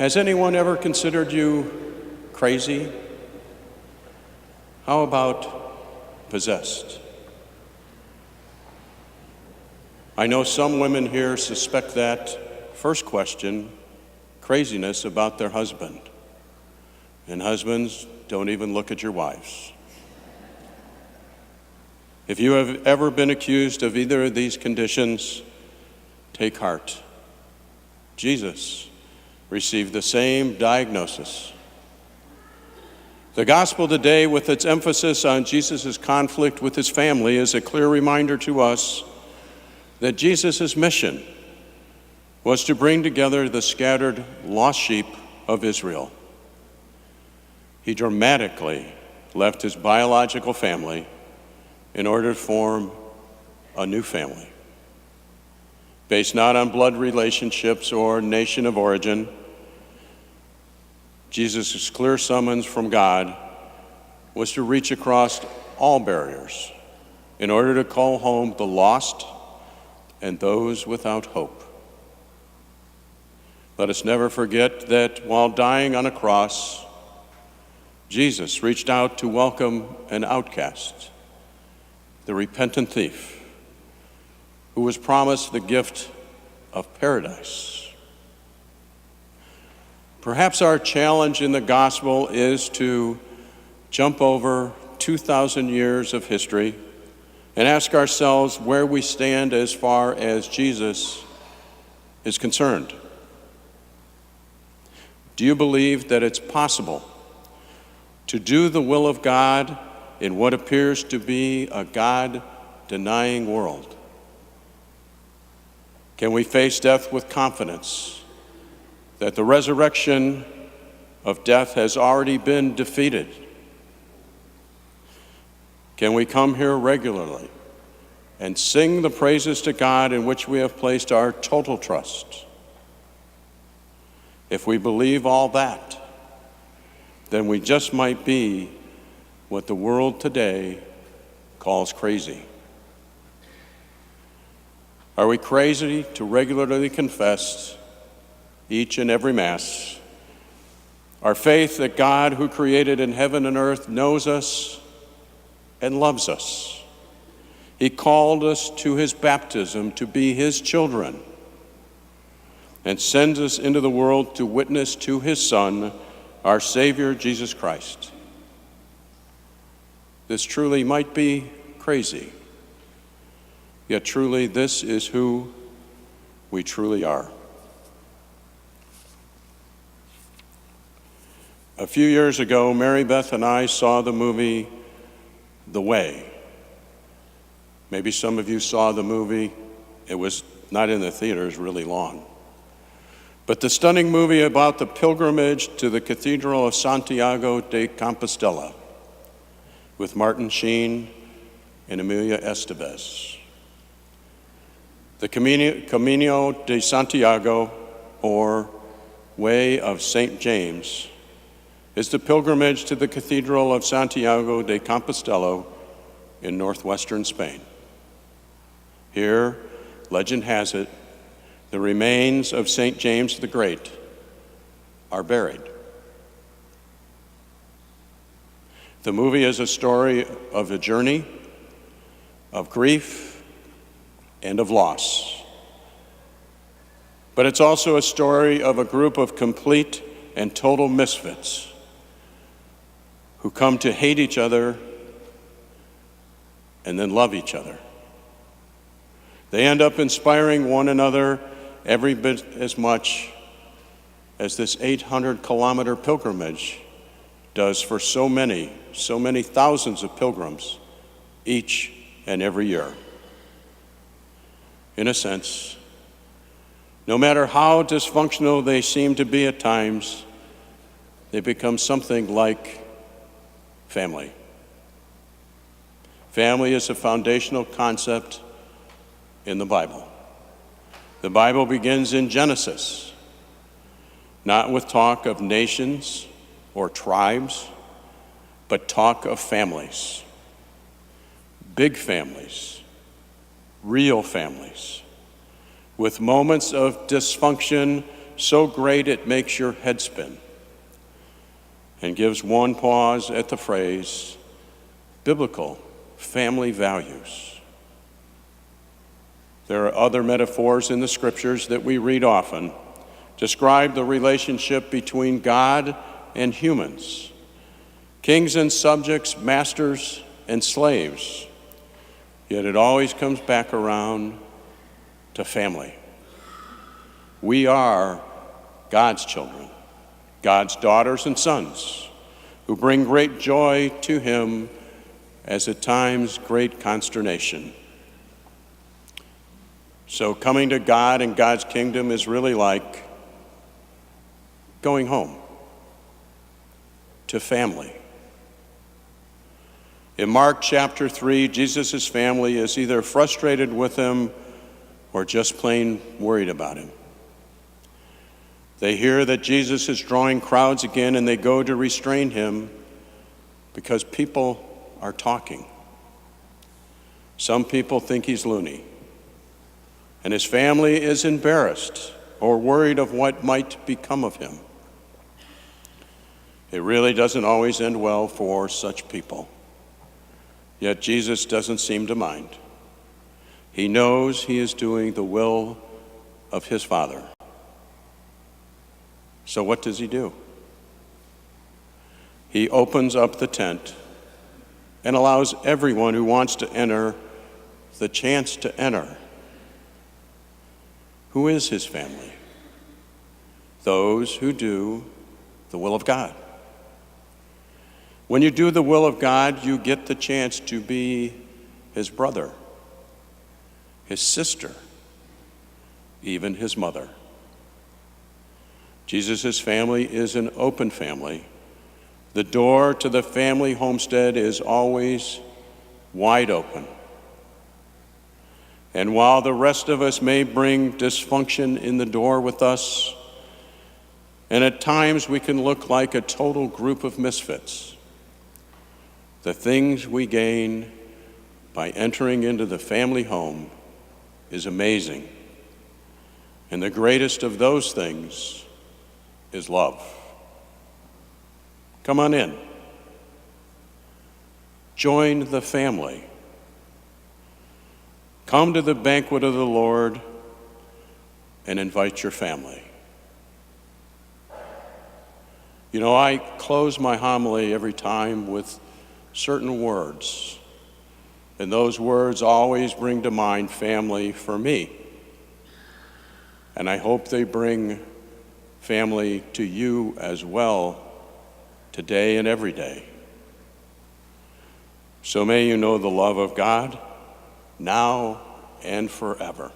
Has anyone ever considered you crazy? How about possessed? I know some women here suspect that first question, craziness, about their husband. And husbands, don't even look at your wives. If you have ever been accused of either of these conditions, take heart. Jesus received the same diagnosis. The gospel today, with its emphasis on Jesus' conflict with his family, is a clear reminder to us that Jesus' mission was to bring together the scattered lost sheep of Israel. He dramatically left his biological family in order to form a new family, based not on blood relationships or nation of origin. Jesus' clear summons from God was to reach across all barriers in order to call home the lost and those without hope. Let us never forget that while dying on a cross, Jesus reached out to welcome an outcast, the repentant thief, who was promised the gift of paradise. Perhaps our challenge in the gospel is to jump over 2,000 years of history and ask ourselves where we stand as far as Jesus is concerned. Do you believe that it's possible to do the will of God in what appears to be a God-denying world? Can we face death with confidence that the resurrection of death has already been defeated? Can we come here regularly and sing the praises to God in which we have placed our total trust? If we believe all that, then we just might be what the world today calls crazy. Are we crazy to regularly confess each and every Mass our faith that God, who created in heaven and earth, knows us and loves us? He called us to his baptism to be his children and sends us into the world to witness to his Son, our Savior, Jesus Christ. This truly might be crazy, yet truly this is who we truly are. A few years ago, Mary Beth and I saw the movie The Way. Maybe some of you saw the movie. It was not in the theaters really long. But the stunning movie about the pilgrimage to the Cathedral of Santiago de Compostela with Martin Sheen and Emilia Estevez. The Camino de Santiago, or Way of St. James, is the pilgrimage to the Cathedral of Santiago de Compostela in northwestern Spain. Here, legend has it, the remains of St. James the Great are buried. The movie is a story of a journey, of grief, and of loss. But it's also a story of a group of complete and total misfits who come to hate each other and then love each other. They end up inspiring one another every bit as much as this 800-kilometer pilgrimage does for so many thousands of pilgrims each and every year. In a sense, no matter how dysfunctional they seem to be at times, they become something like family. Family is a foundational concept in the Bible. The Bible begins in Genesis, not with talk of nations or tribes, but talk of families. Big families, real families, with moments of dysfunction so great it makes your head spin, and gives one pause at the phrase, biblical family values. There are other metaphors in the scriptures that we read often, describe the relationship between God and humans, kings and subjects, masters and slaves. Yet it always comes back around to family. We are God's children, God's daughters and sons, who bring great joy to him as at times great consternation. So coming to God and God's kingdom is really like going home to family. In Mark chapter 3, Jesus' family is either frustrated with him or just plain worried about him. They hear that Jesus is drawing crowds again, and they go to restrain him because people are talking. Some people think he's loony, and his family is embarrassed or worried of what might become of him. It really doesn't always end well for such people. Yet Jesus doesn't seem to mind. He knows he is doing the will of his Father. So what does he do? He opens up the tent and allows everyone who wants to enter the chance to enter. Who is his family? Those who do the will of God. When you do the will of God, you get the chance to be his brother, his sister, even his mother. Jesus' family is an open family. The door to the family homestead is always wide open. And while the rest of us may bring dysfunction in the door with us, and at times we can look like a total group of misfits, the things we gain by entering into the family home is amazing. And the greatest of those things is love. Come on in. Join the family. Come to the banquet of the Lord and invite your family. You know, I close my homily every time with certain words, and those words always bring to mind family for me. And I hope they bring family to you as well today and every day. So may you know the love of God now and forever.